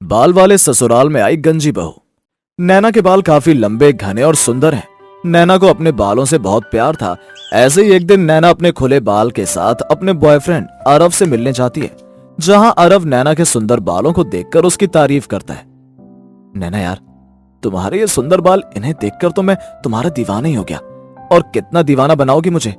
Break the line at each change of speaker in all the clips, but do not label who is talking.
बाल वाले ससुराल में आई गंजी बहू। नैना के बाल काफी लंबे, घने और सुंदर हैं। नैना को अपने बालों से बहुत प्यार था। ऐसे ही एक दिन नैना अपने खुले बाल के साथ अपने बॉयफ्रेंड अरव से मिलने जाती है, जहां अरव नैना के सुंदर बालों को देखकर उसकी तारीफ करता है। नैना यार, तुम्हारे ये सुंदर बाल, इन्हें देखकर तो मैं तुम्हारा दीवाना ही हो गया। और कितना दीवाना बनाओगी मुझे?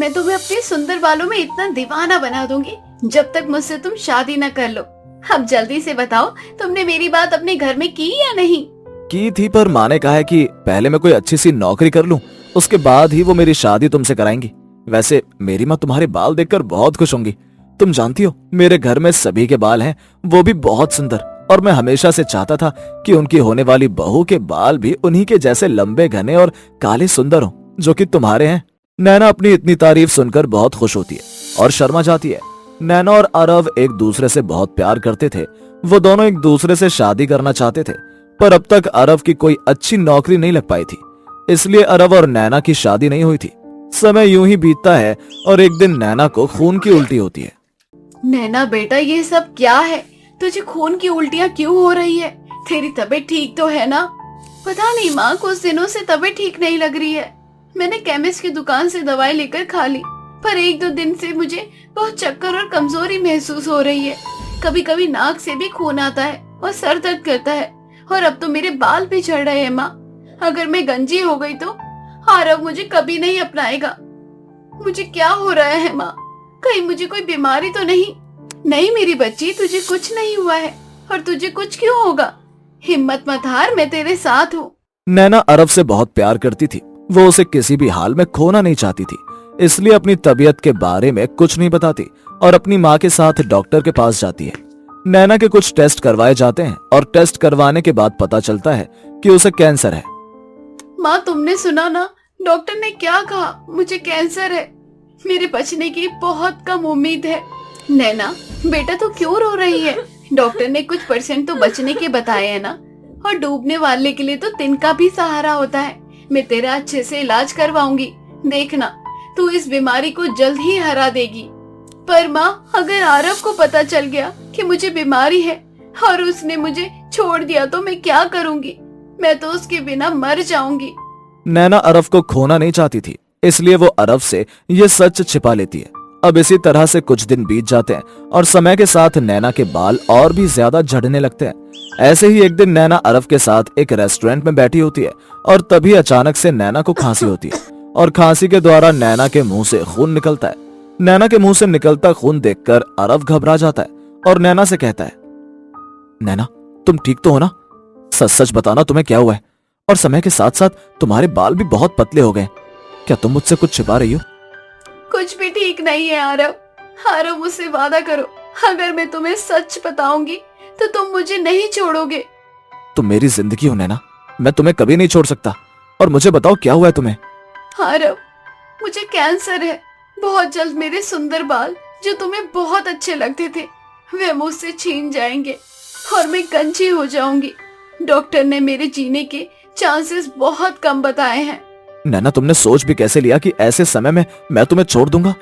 मैं तुम्हें अपने सुंदर बालों में इतना दीवाना बना दूंगी जब तक मुझसे तुम शादी न कर लो। अब जल्दी से बताओ, तुमने मेरी बात अपने घर में की या नहीं?
की थी, पर माँ ने कहा है कि पहले मैं कोई अच्छी सी नौकरी कर लूं, उसके बाद ही वो मेरी शादी तुमसे कराएंगी। वैसे मेरी माँ तुम्हारे बाल देखकर बहुत खुश होंगी। तुम जानती हो, मेरे घर में सभी के बाल हैं, वो भी बहुत सुंदर, और मैं हमेशा से चाहता था कि उनकी होने वाली बहू के बाल भी उन्हीं के जैसे लंबे, घने और काले सुंदर हों, जो कि तुम्हारे हैं। नैना अपनी इतनी तारीफ सुनकर बहुत खुश होती है और शर्मा जाती है। नैना और अरव एक दूसरे से बहुत प्यार करते थे। वो दोनों एक दूसरे से शादी करना चाहते थे, पर अब तक अरव की कोई अच्छी नौकरी नहीं लग पाई थी, इसलिए अरव और नैना की शादी नहीं हुई थी। समय यूं ही बीतता है और एक दिन नैना को खून की उल्टी होती है।
नैना बेटा, ये सब क्या है? तुझे खून की उल्टियाँ क्यों हो रही है? तेरी तबीयत ठीक तो है ना? पता नहीं माँ, कुछ दिनों से तबीयत ठीक नहीं लग रही है। मैंने केमिस्ट की दुकान से दवाई लेकर खा ली, पर एक दो दिन से मुझे बहुत चक्कर और कमजोरी महसूस हो रही है। कभी कभी नाक से भी खून आता है और सर दर्द करता है, और अब तो मेरे बाल भी झड़ रहे हैं माँ। अगर मैं गंजी हो गई तो आरव मुझे कभी नहीं अपनाएगा। मुझे क्या हो रहा है माँ? कहीं मुझे कोई बीमारी तो नहीं? नहीं मेरी बच्ची, तुझे कुछ नहीं हुआ है, और तुझे कुछ क्यों होगा? हिम्मत मत हार, मैं तेरे साथ हूँ।
नैना अरव से बहुत प्यार करती थी। वो उसे किसी भी हाल में खोना नहीं चाहती थी, इसलिए अपनी तबीयत के बारे में कुछ नहीं बताती और अपनी माँ के साथ डॉक्टर के पास जाती है। नैना के कुछ टेस्ट करवाए जाते हैं और टेस्ट करवाने के बाद पता चलता है कि उसे कैंसर है।
माँ, तुमने सुना ना, डॉक्टर ने क्या कहा? मुझे कैंसर है। मेरे बचने की बहुत कम उम्मीद है। नैना बेटा, तू क्यों रो रही है? डॉक्टर ने कुछ % तो बचने के बताए हैं ना, और डूबने वाले के लिए तो तिनका भी सहारा होता है। मैं तेरा अच्छे से इलाज करवाऊंगी, देखना तू इस बीमारी को जल्द ही हरा देगी। पर माँ, अगर आरव को पता चल गया कि मुझे बीमारी है और उसने मुझे छोड़ दिया तो मैं क्या करूंगी? मैं तो उसके बिना मर जाऊंगी।
नैना अरव को खोना नहीं चाहती थी, इसलिए वो अरव से ये सच छिपा लेती है। अब इसी तरह से कुछ दिन बीत जाते हैं और समय के साथ नैना के बाल और भी ज्यादा झड़ने लगते हैं। ऐसे ही एक दिन नैना अरव के साथ एक रेस्टोरेंट में बैठी होती है और तभी अचानक से नैना को खांसी होती है और खांसी के द्वारा नैना के मुंह से खून निकलता है। नैना के मुंह से निकलता खून देखकर अरव घबरा जाता है और नैना से कहता है, नैना तुम ठीक तो हो ना? सच सच बताना, तुम्हें क्या हुआ है? और समय के साथ साथ तुम्हारे बाल भी बहुत पतले हो गए। क्या तुम मुझसे कुछ छिपा रही हो?
कुछ भी ठीक नहीं है आरव। आरव, मुझसे वादा करो, अगर मैं तुम्हें सच बताऊंगी तो तुम मुझे नहीं छोड़ोगे।
तुम मेरी जिंदगी हो नैना, मैं तुम्हें कभी नहीं छोड़ सकता। और मुझे बताओ, क्या हुआ है तुम्हें?
आरव, मुझे कैंसर है। बहुत जल्द मेरे सुंदर बाल, जो तुम्हें बहुत अच्छे लगते थे, वे मुझसे छीन जाएंगे और मैं गंजी हो जाऊंगी। डॉक्टर ने मेरे जीने के चांसेस बहुत कम बताए हैं।
नैना, तुमने सोच भी कैसे लिया कि ऐसे समय में मैं तुम्हें छोड़ दूंगा?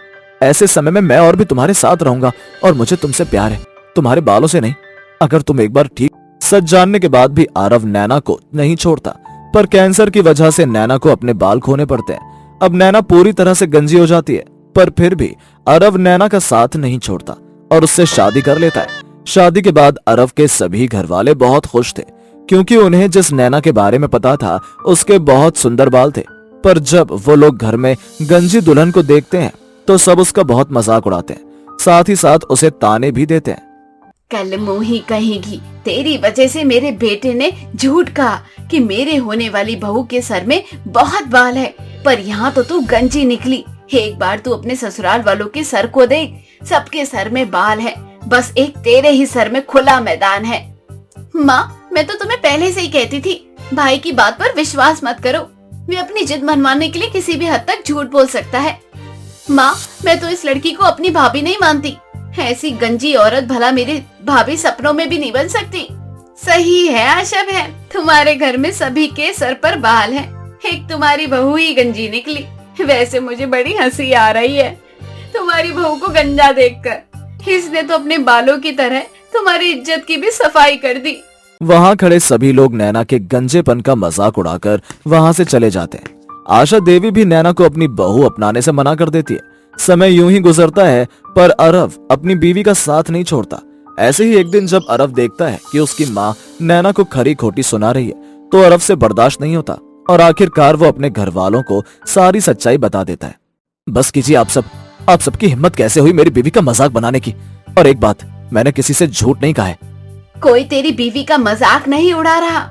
ऐसे समय में मैं और भी तुम्हारे साथ रहूंगा, और मुझे तुमसे प्यार है, तुम्हारे बालों से नहीं। अगर तुम एक बार ठीक सच जानने के बाद भी आरव नैना को नहीं छोड़ता, पर कैंसर की वजह से नैना को अपने बाल खोने पड़ते हैं। अब नैना पूरी तरह से गंजी हो जाती है, पर फिर भी अरव नैना का साथ नहीं छोड़ता और उससे शादी कर लेता है। शादी के बाद अरव के सभी घर वाले बहुत खुश थे, क्योंकि उन्हें जिस नैना के बारे में पता था उसके बहुत सुंदर बाल थे। पर जब वो लोग घर में गंजी दुल्हन को देखते हैं तो सब उसका बहुत मजाक उड़ाते हैं, साथ ही साथ उसे ताने भी देते हैं।
कल मुंही कहेगी, तेरी वजह से मेरे बेटे ने झूठ कहा कि मेरे होने वाली बहू के सर में बहुत बाल है, पर यहाँ तो तू गंजी निकली। एक बार तू अपने ससुराल वालों के सर को देख, सबके सर में बाल है, बस एक तेरे ही सर में खुला मैदान है। माँ, मैं तो तुम्हें पहले से ही कहती थी, भाई की बात पर विश्वास मत करो। वे अपनी जिद मनवाने के लिए किसी भी हद तक झूठ बोल सकता है। माँ, मैं तो इस लड़की को अपनी भाभी नहीं मानती। ऐसी गंजी औरत भला मेरी भाभी सपनों में भी नहीं बन सकती। सही है आशा बहन, तुम्हारे घर में सभी के सर पर बाल हैं, एक तुम्हारी बहू ही गंजी निकली। वैसे मुझे बड़ी हंसी आ रही है तुम्हारी बहू को गंजा देखकर। इसने तो अपने बालों की तरह तुम्हारी इज्जत की भी सफाई कर दी।
वहां खड़े सभी लोग नैना के गंजेपन का मजाक उड़ाकर वहां से चले जाते हैं। आशा देवी भी नैना को अपनी बहू अपनाने से मना कर देती है। समय यूं ही गुजरता है, पर अरव अपनी बीवी का साथ नहीं छोड़ता। ऐसे ही एक दिन जब अरव देखता है कि उसकी माँ नैना को खरी खोटी सुना रही है, तो अरव से बर्दाश्त नहीं होता और आखिरकार वो अपने घर वालों को सारी सच्चाई बता देता है। बस कीजिए आप सबकी हिम्मत कैसे हुई मेरी बीवी का मजाक बनाने की। और एक बात, मैंने किसी से झूठ नहीं कहा है।
कोई तेरी बीवी का मजाक नहीं उड़ा रहा,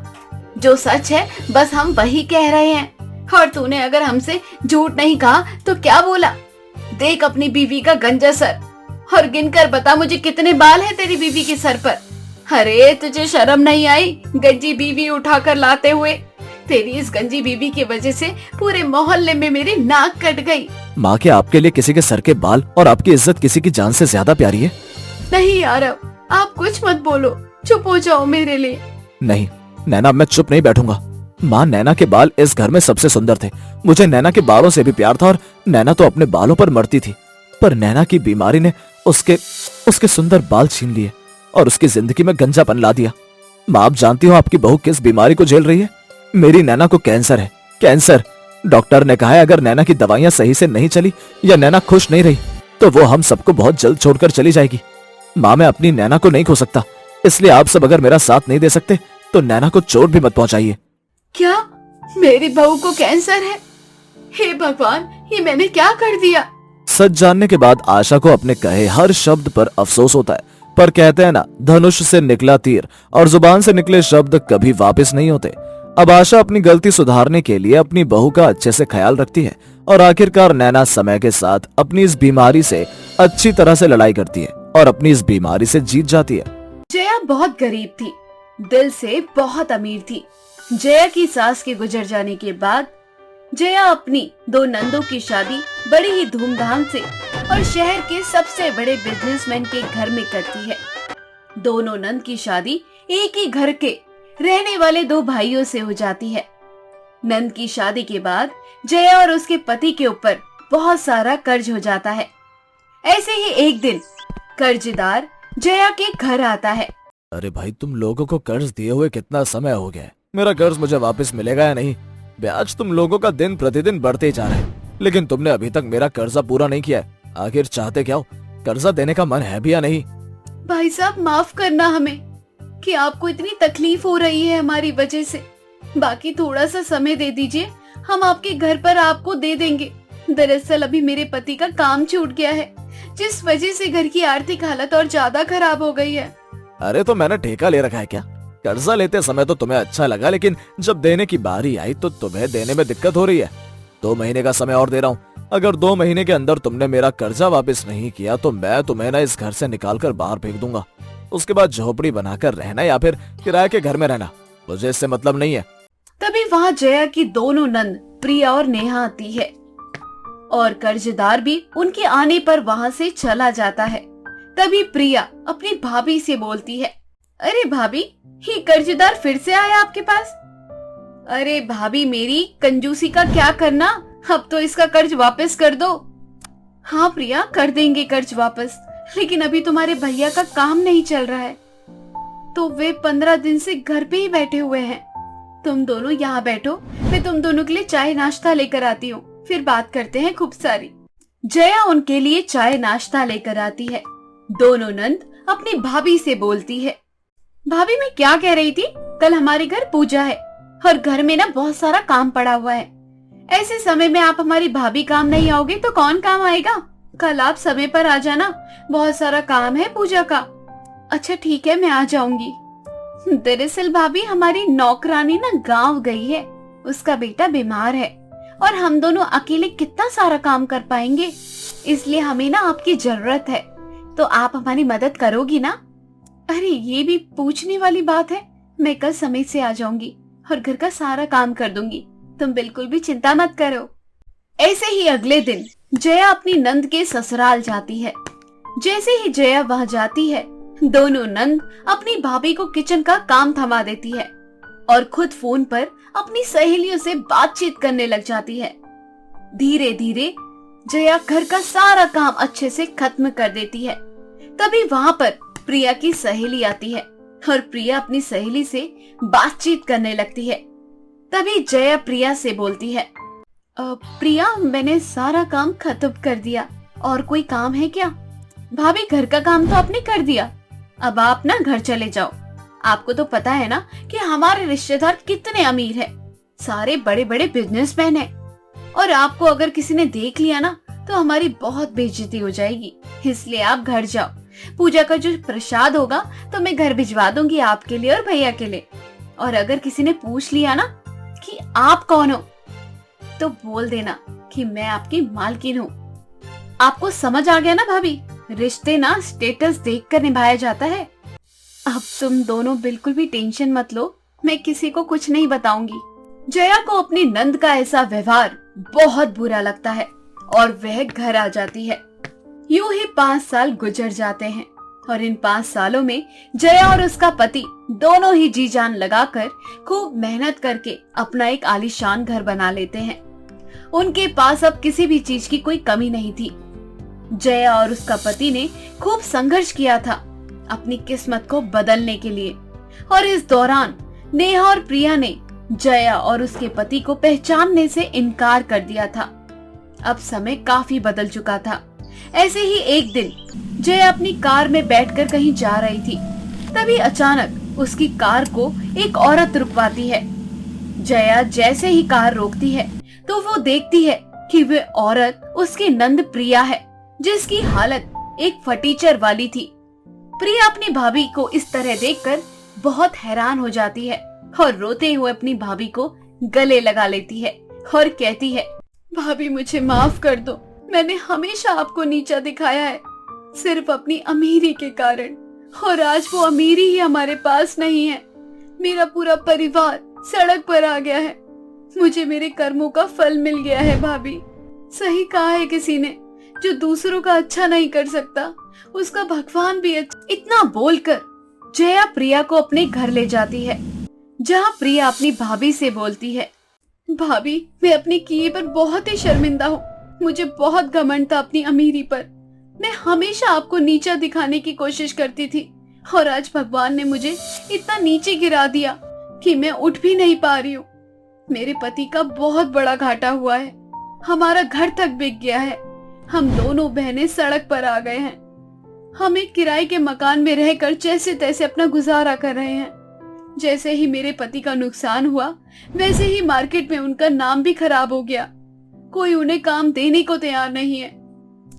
जो सच है बस हम वही कह रहे हैं। और तूने अगर हमसे झूठ नहीं कहा तो क्या बोला? देख अपनी बीवी का गंजा सर और गिनकर बता मुझे कितने बाल हैं तेरी बीवी के सर पर। अरे तुझे शर्म नहीं आई गंजी बीवी उठाकर लाते हुए? तेरी इस गंजी बीवी की वजह से पूरे मोहल्ले में मेरी नाक कट गई।
माँ, क्या आपके लिए किसी के सर के बाल और आपकी इज्जत किसी की जान से ज्यादा प्यारी है?
नहीं यार, आप कुछ मत बोलो, चुप हो जाओ मेरे लिए।
नहीं नैना, मैं चुप नहीं बैठूंगा। माँ, नैना के बाल इस घर में सबसे सुंदर थे। मुझे नैना के बालों से भी प्यार था और नैना तो अपने बालों पर मरती थी, पर नैना की बीमारी ने उसके सुंदर बाल छीन लिए और उसकी जिंदगी में गंजापन ला दिया। माँ, आप जानती हो आपकी बहू किस बीमारी को झेल रही है? मेरी नैना को कैंसर है, कैंसर। डॉक्टर ने कहा है अगर नैना की दवाइयां सही से नहीं चली या नैना खुश नहीं रही तो वो हम सबको बहुत जल्द छोड़कर चली जाएगी। माँ, मैं अपनी नैना को नहीं खो सकता, इसलिए आप सब अगर मेरा साथ नहीं दे सकते तो नैना को चोट भी मत पहुंचाइए।
क्या मेरी बहू को कैंसर है? हे भगवान, ये मैंने क्या कर दिया?
सच जानने के बाद आशा को अपने कहे हर शब्द पर अफसोस होता है, पर कहते हैं ना, धनुष से निकला तीर और जुबान से निकले शब्द कभी वापस नहीं होते। अब आशा अपनी गलती सुधारने के लिए अपनी बहू का अच्छे से ख्याल रखती है और आखिरकार नैना समय के साथ अपनी इस बीमारी से अच्छी तरह से लड़ाई करती है और अपनी इस बीमारी से जीत जाती है।
जया बहुत गरीब थी, दिल से बहुत अमीर थी। जया की सास के गुजर जाने के बाद जया अपनी 2 नंदों की शादी बड़ी ही धूमधाम से और शहर के सबसे बड़े बिजनेसमैन के घर में करती है। दोनों नंद की शादी एक ही घर के रहने वाले 2 भाइयों से हो जाती है। नंद की शादी के बाद जया और उसके पति के ऊपर बहुत सारा कर्ज हो जाता है। ऐसे ही एक दिन कर्जदार जया के घर आता है।
अरे भाई, तुम लोगों को कर्ज दिए हुए कितना समय हो गया है? मेरा कर्ज मुझे वापस मिलेगा या नहीं? ब्याज तुम लोगों का दिन प्रतिदिन बढ़ते ही जा रहा है, लेकिन तुमने अभी तक मेरा कर्जा पूरा नहीं किया है। आखिर चाहते क्या हो? कर्जा देने का मन है भी या नहीं?
भाई साहब, माफ करना हमें कि आपको इतनी तकलीफ हो रही है हमारी वजह से। बाकी थोड़ा सा समय दे दीजिए, हम आपके घर पर आपको दे देंगे। दरअसल अभी मेरे पति का काम छूट गया है, जिस वजह से घर की आर्थिक हालत और ज्यादा खराब हो गई है।
अरे तो मैंने ठेका ले रखा है क्या? कर्जा लेते समय तो तुम्हें अच्छा लगा, लेकिन जब देने की बारी आई तो तुम्हें देने में दिक्कत हो रही है। 2 महीने का समय और दे रहा हूँ। अगर 2 महीने के अंदर तुमने मेरा कर्जा वापस नहीं किया तो मैं तुम्हें ना इस घर से निकाल कर बाहर फेंक दूंगा। उसके बाद झोपड़ी बनाकर रहना या फिर किराए के घर में रहना, मुझे इससे मतलब नहीं है।
तभी वहाँ जया की दोनों नंद प्रिया और नेहा आती है और कर्जदार भी उनके आने पर वहाँ से चला जाता है। तभी प्रिया अपनी भाभी से बोलती है, अरे भाभी, ये कर्जदार फिर से आया आपके पास? अरे भाभी मेरी, कंजूसी का क्या करना, अब तो इसका कर्ज वापस कर दो। हाँ प्रिया, कर देंगे कर्ज वापस, लेकिन अभी तुम्हारे भैया का काम नहीं चल रहा है, तो वे 15 दिन से घर पे ही बैठे हुए हैं। तुम दोनों यहाँ बैठो, मैं तुम दोनों के लिए चाय नाश्ता लेकर आती हूँ, फिर बात करते हैं खूब सारी। जया उनके लिए चाय नाश्ता लेकर आती है। दोनों नंद अपनी भाभी से बोलती है, भाभी मैं क्या कह रही थी, कल हमारे घर पूजा है और घर में ना बहुत सारा काम पड़ा हुआ है। ऐसे समय में आप हमारी भाभी काम नहीं आओगे तो कौन काम आएगा? कल आप समय पर आ जाना, बहुत सारा काम है पूजा का। अच्छा ठीक है, मैं आ जाऊंगी। दरअसल भाभी, हमारी नौकरानी ना गांव गई है, उसका बेटा बीमार है और हम दोनों अकेले कितना सारा काम कर पाएंगे, इसलिए हमें ना आपकी जरूरत है, तो आप हमारी मदद करोगी ना? अरे ये भी पूछने वाली बात है, मैं कल समय से आ जाऊंगी और घर का सारा काम कर दूंगी, तुम बिल्कुल भी चिंता मत करो। ऐसे ही अगले दिन जया अपनी नंद के ससुराल जाती है। जैसे ही जया वहां जाती है, दोनों नंद अपनी भाभी को किचन का काम थमा देती है और खुद फोन पर अपनी सहेलियों से बातचीत करने लग जाती है। धीरे धीरे जया घर का सारा काम अच्छे से खत्म कर देती है। तभी वहां पर प्रिया की सहेली आती है और प्रिया अपनी सहेली से बातचीत करने लगती है। तभी जया प्रिया से बोलती है, प्रिया, मैंने सारा काम खत्म कर दिया, और कोई काम है क्या? भाभी, घर का काम तो आपने कर दिया, अब आप ना घर चले जाओ। आपको तो पता है ना कि हमारे रिश्तेदार कितने अमीर हैं, सारे बड़े बड़े बिजनेसमैन हैं, और आपको अगर किसी ने देख लिया ना तो हमारी बहुत बेइज्जती हो जाएगी, इसलिए आप घर जाओ। पूजा का जो प्रसाद होगा तो मैं घर भिजवा दूंगी आपके लिए और भैया के लिए। और अगर किसी ने पूछ लिया ना कि आप कौन हो, तो बोल देना कि मैं आपकी मालकिन हूँ। आपको समझ आ गया ना भाभी? रिश्ते ना स्टेटस देखकर निभाया जाता है। अब तुम दोनों बिल्कुल भी टेंशन मत लो, मैं किसी को कुछ नहीं बताऊंगी। जया को अपनी नंद का ऐसा व्यवहार बहुत बुरा लगता है और वह घर आ जाती है। यूं ही 5 साल गुजर जाते हैं और इन 5 सालों में जया और उसका पति दोनों ही जी जान लगाकर खूब मेहनत करके अपना एक आलीशान घर बना लेते हैं। उनके पास अब किसी भी चीज की कोई कमी नहीं थी। जया और उसका पति ने खूब संघर्ष किया था अपनी किस्मत को बदलने के लिए, और इस दौरान नेहा और प्रिया ने जया और उसके पति को पहचानने से इनकार कर दिया था। अब समय काफी बदल चुका था। ऐसे ही एक दिन जया अपनी कार में बैठकर कहीं जा रही थी। तभी अचानक उसकी कार को एक औरत रुकवाती है। जया जैसे ही कार रोकती है तो वो देखती है कि वह औरत उसकी नंद प्रिया है, जिसकी हालत एक फटीचर वाली थी। प्रिया अपनी भाभी को इस तरह देखकर बहुत हैरान हो जाती है और रोते हुए अपनी भाभी को गले लगा लेती है और कहती है, भाभी, मुझे माफ कर दो, मैंने हमेशा आपको नीचा दिखाया है सिर्फ अपनी अमीरी के कारण, और आज वो अमीरी ही हमारे पास नहीं है। मेरा पूरा परिवार सड़क पर आ गया है, मुझे मेरे कर्मों का फल मिल गया है। भाभी, सही कहा है किसी ने, जो दूसरों का अच्छा नहीं कर सकता उसका भगवान भी अच्छा। इतना बोलकर जया प्रिया को अपने घर ले जाती है, जहाँ प्रिया अपनी भाभी से बोलती है, भाभी, मैं अपने किए पर बहुत ही शर्मिंदा हूँ। मुझे बहुत घमंड था अपनी अमीरी पर। मैं हमेशा आपको नीचा दिखाने की कोशिश करती थी, और आज भगवान ने मुझे इतना नीचे गिरा दिया कि मैं उठ भी नहीं पा रही हूँ। मेरे पति का बहुत बड़ा घाटा हुआ है, हमारा घर तक बिक गया है, हम दोनों बहनें सड़क पर आ गए हैं। हम एक किराए के मकान में रहकर जैसे तैसे अपना गुजारा कर रहे हैं। जैसे ही मेरे पति का नुकसान हुआ, वैसे ही मार्केट में उनका नाम भी खराब हो गया। कोई उन्हें काम देने को तैयार नहीं है।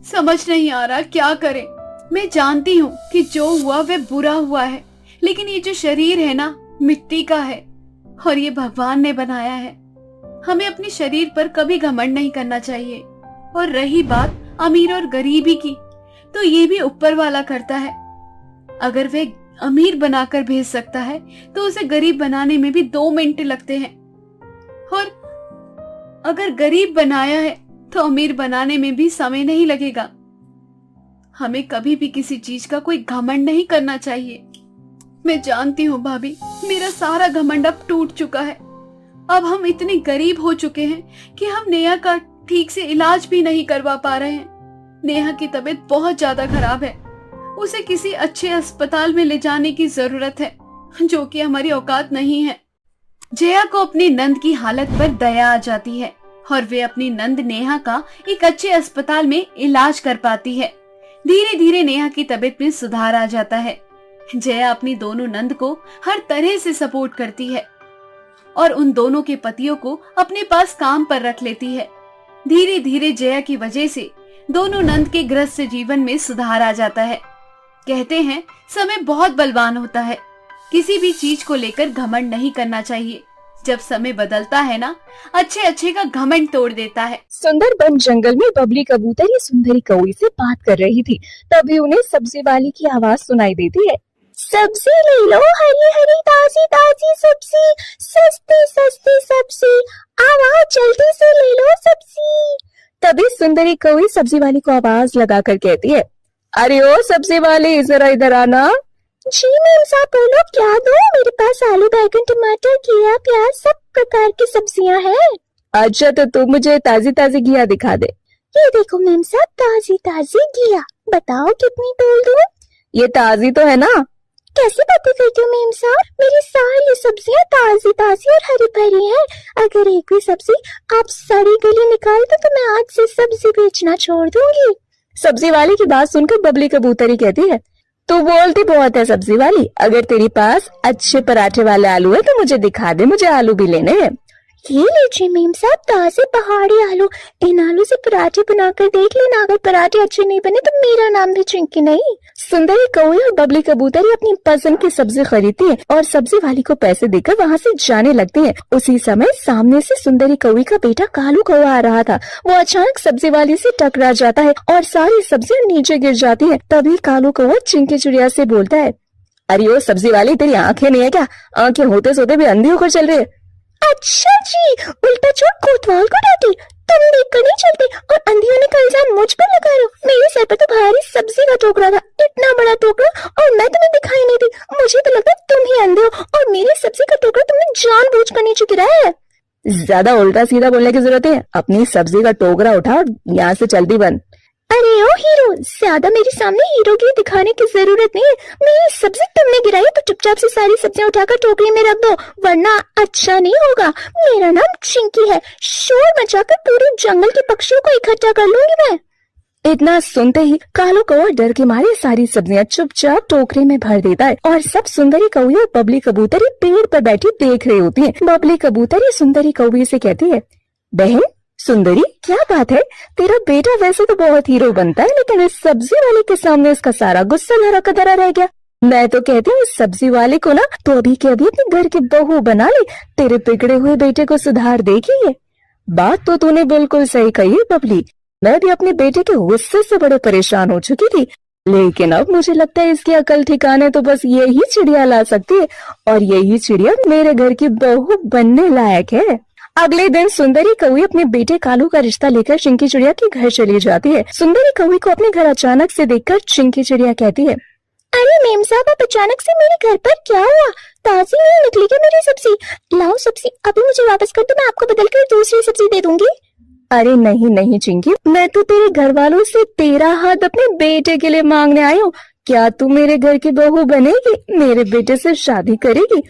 समझ नहीं आ रहा क्या करें। मैं जानती हूँ कि जो हुआ वह बुरा हुआ है, लेकिन ये जो शरीर है ना, मिट्टी का है और ये भगवान ने बनाया है। हमें अपने शरीर पर कभी घमंड नहीं करना चाहिए। और रही बात अमीर और गरीबी की, तो ये भी ऊपर वाला करता है। अगर वह अमीर बनाकर भेज सकता है तो उसे गरीब बनाने में भी 2 मिनट लगते हैं, और अगर गरीब बनाया है तो अमीर बनाने में भी समय नहीं लगेगा। हमें कभी भी किसी चीज का कोई घमंड नहीं करना चाहिए। मैं जानती हूँ भाभी, मेरा सारा घमंड अब टूट चुका है। अब हम इतने गरीब हो चुके हैं कि हम नेहा का ठीक से इलाज भी नहीं करवा पा रहे हैं। नेहा की तबीयत बहुत ज्यादा खराब है, उसे किसी अच्छे अस्पताल में ले जाने की जरूरत है, जो कि हमारी औकात नहीं है। जया को अपनी नंद की हालत पर दया आ जाती है और वे अपनी नंद नेहा का एक अच्छे अस्पताल में इलाज कर पाती है। धीरे धीरे नेहा की तबीयत में सुधार आ जाता है। जया अपनी दोनों नंद को हर तरह से सपोर्ट करती है और उन दोनों के पतियों को अपने पास काम पर रख लेती है। धीरे धीरे जया की वजह से दोनों नंद के गृहस्थ जीवन में सुधार आ जाता है। कहते हैं समय बहुत बलवान होता है, किसी भी चीज को लेकर घमंड नहीं करना चाहिए। जब समय बदलता है ना, अच्छे अच्छे का घमंड तोड़ देता है।
सुंदर वन जंगल में बबली कबूतर सुंदरी कौई से बात कर रही थी। तभी उन्हें सब्जी वाली की आवाज सुनाई देती है, सब्जी ले लो, हरी हरी ताजी ताजी सब्जी, सस्ती सस्ती सब्जी, आओ जल्दी से ले लो सब्जी। तभी सुंदरी कौई सब्जी वाली को आवाज लगाकर कहती है, अरे ओ सब्जी वाली, जरा इधर आना। जी मैम साहब, बोलो क्या दो? मेरे पास आलू बैगन टमाटर खीरा प्याज सब प्रकार की सब्जियां हैं। अच्छा, तो तू मुझे ताजी ताजी घिया दिखा दे। ये देखो मैम साहब, ताजी ताजी घिया, बताओ कितनी तोल दूं? ये ताजी तो है ना? कैसी बातें करती हो मेम साहब? मेरी सारी सब्जियां ताजी ताजी और हरी भरी हैं। अगर एक भी सब्जी आप सड़ी गली निकाल दो तो मैं आज से सब्जी बेचना छोड़ दूंगी। सब्जी वाली की बात सुनकर बबली कबूतरी कहती है, तू बोलती बहुत है सब्जी वाली, अगर तेरे पास अच्छे पराठे वाले आलू है तो मुझे दिखा दे, मुझे आलू भी लेने हैं। ये लीजिए मेम साहब, ताजे पहाड़ी आलू, इन आलू से पराठे बनाकर देख लेना, अगर पराठे अच्छे नहीं बने तो मेरा नाम भी चिंकी नहीं। सुंदरी कौवी और बबली कबूतरी अपनी पसंद की सब्जी खरीदती है और सब्जी वाली को पैसे देकर वहाँ से जाने लगती है। उसी समय सामने से सुंदरी कौवी का बेटा कालू कौवा आ रहा था। वो अचानक सब्जी वाली से टकरा जाता है और सारी सब्जियां नीचे गिर जाती है। तभी कालू कौवा चिंकी चिड़िया से बोलता है, अरे ओ सब्जी वाली, तेरी आंखें नहीं है क्या? आंखें होते सोते भी अंधी होकर चल रही है। अच्छा जी, उल्टा चोट कोतवाल को डांटे, तुम देखकर नहीं चलते और अंधी होने का इल्जाम मुझ पर लगा रहे हो। मेरे सर पर तो भारी सब्जी का टोकरा था, इतना बड़ा टोकरा, और मैं तुम्हें दिखाई नहीं दी। मुझे तो लगता है तुम ही अंधे हो और मेरी सब्जी का टोकरा तुमने जानबूझकर नीचे गिराया है। ज्यादा उल्टा सीधा बोलने की जरूरत है, अपनी सब्जी का टोकरा उठा और यहाँ से चलती बन। अरे ओ हीरो, ज्यादा मेरे सामने हीरोगिरी दिखाने की जरूरत नहीं है। मेरी सब्जी तुमने गिराई तो चुपचाप से सारी सब्जियां उठाकर टोकरी में रख दो, वरना अच्छा नहीं होगा। मेरा नाम चिंकी है, शोर मचाकर पूरे जंगल के पक्षियों को इकट्ठा कर लूंगी मैं। इतना सुनते ही कालू कौवा डर के मारे सारी सब्जियां चुपचाप टोकरी में भर देता है और सब सुंदरी कौवी और बबली कबूतरी पेड़ पर बैठी देख रही होती है। बबली कबूतरी सुंदरी कौवी से कहती है, बहन सुंदरी, क्या बात है, तेरा बेटा वैसे तो बहुत हीरो बनता है, लेकिन इस सब्जी वाले के सामने इसका सारा गुस्सा धरा का धरा रह गया। मैं तो कहती हूँ इस सब्जी वाले को ना तो अभी के अभी अपने घर की बहू बना ले, तेरे बिगड़े हुए बेटे को सुधार देगी ये। बात तो तूने बिल्कुल सही कही है बबली, मैं भी अपने बेटे के गुस्से से बड़े परेशान हो चुकी थी, लेकिन अब मुझे लगता है इसकी अकल ठिकाने तो बस यही चिड़िया ला सकती है और यही चिड़िया मेरे घर की बहू बनने लायक है। अगले दिन सुंदरी कौवी अपने बेटे कालू का रिश्ता लेकर चिंकी चिड़िया के घर चली जाती है। सुंदरी कौवी को अपने घर अचानक से देखकर चिंकी चिड़िया कहती है, अरे मेम साहब, आप अचानक से मेरे घर पर क्या हुआ? ताजी नहीं निकली क्या मेरी सब्जी? लाओ सब्जी अभी मुझे वापस कर दो, मैं आपको बदल कर दूसरी सब्जी दे दूंगी। अरे नहीं नहीं चिंकी, मैं तो तेरे घर वालों से तेरा हाथ अपने बेटे के लिए मांगने आई हूँ। क्या तू मेरे घर की बहू बनेगी, मेरे बेटे से शादी करेगी?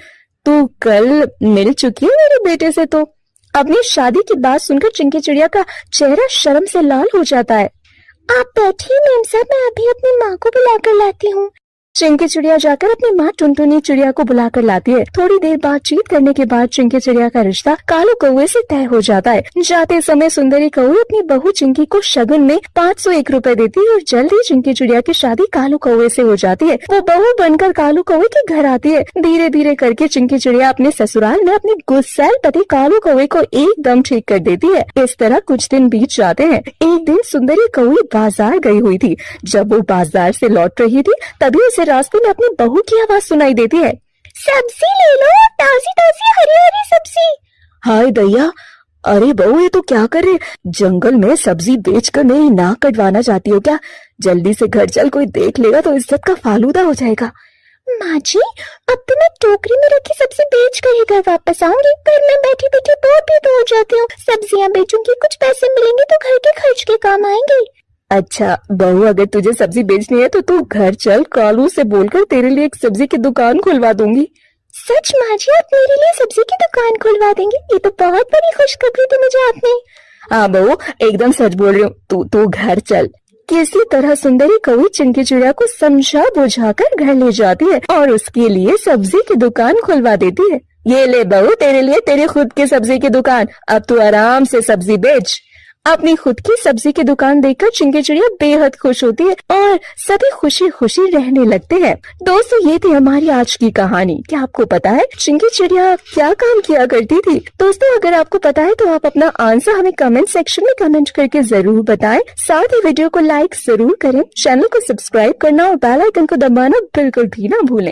तू कल मिल चुकी है मेरे बेटे से। तो अपनी शादी की बात सुनकर चिंकी चिड़िया का चेहरा शर्म से लाल हो जाता है। आप बैठिए मेम साहब, मैं अभी अपनी माँ को बुलाकर लाती हूँ। चिंकी चिड़िया जाकर अपनी माँ टुनटुनी चिड़िया को बुलाकर लाती है। थोड़ी देर बातचीत करने के बाद चिंकी चिड़िया का रिश्ता कालू कौवे से तय हो जाता है। जाते समय सुंदरी कौवे अपनी बहू चिंकी को शगुन में 501 रुपए देती है और जल्द ही चिंकी चिड़िया की शादी कालू कौवे से हो जाती है। वो बहू बनकर कालू कौवे के घर आती है। धीरे धीरे करके चिंकी चिड़िया अपने ससुराल में अपने गुस्सैल पति कालू कौवे को एकदम ठीक कर देती है। इस तरह कुछ दिन बीत जाते हैं। एक दिन सुंदरी कौवी बाजार गई हुई थी। जब वो बाजार से लौट रही थी तभी उसे रास्ते में अपनी बहू की आवाज सुनाई देती है, सब्जी ले लो, ताजी ताजी हरी हरी सब्जी। हाय दैया, अरे बहू ये तो क्या कर रहे, जंगल में सब्जी बेचकर मेरी नाक कटवाना चाहती हो क्या? जल्दी से घर चल, कोई देख लेगा तो इज्जत का फालूदा हो जाएगा। माँ जी, अब तो मैं टोकरी में रखी सब्जी बेच कर ही घर वापस आऊंगी। घर में बैठी बैठी बोर भी तो हो जाती हूँ। सब्जियाँ बेचूंगी, कुछ पैसे मिलेंगे तो घर के खर्च के काम आएंगे। अच्छा बहू, अगर तुझे सब्जी बेचनी है तो तू घर चल, कालू से बोलकर तेरे लिए एक सब्जी की दुकान खुलवा दूंगी। सच माँ जी, आप मेरे लिए सब्जी की दुकान खुलवा देंगे? ये तो बहुत बड़ी खुशखबरी दी मुझे आपने। हाँ बहू, एकदम सच बोल रही हूँ, तू घर चल। किसी तरह सुंदरी कौवी चिंकी चिड़िया को समझा बुझाकर घर ले जाती है और उसके लिए सब्जी की दुकान खुलवा देती है। ये ले बहू, तेरे लिए तेरी खुद की सब्जी की दुकान, अब तू आराम से सब्जी बेच। अपनी खुद की सब्जी की दुकान देखकर चिंकी चिड़िया बेहद खुश होती है और सभी खुशी खुशी रहने लगते हैं। दोस्तों, ये थी हमारी आज की कहानी। क्या आपको पता है चिंकी चिड़िया क्या काम किया करती थी? दोस्तों, अगर आपको पता है तो आप अपना आंसर हमें कमेंट सेक्शन में कमेंट करके जरूर बताएं। साथ ही वीडियो को लाइक जरूर करें, चैनल को सब्सक्राइब करना और बेल आइकन को दबाना बिल्कुल भी ना भूलें।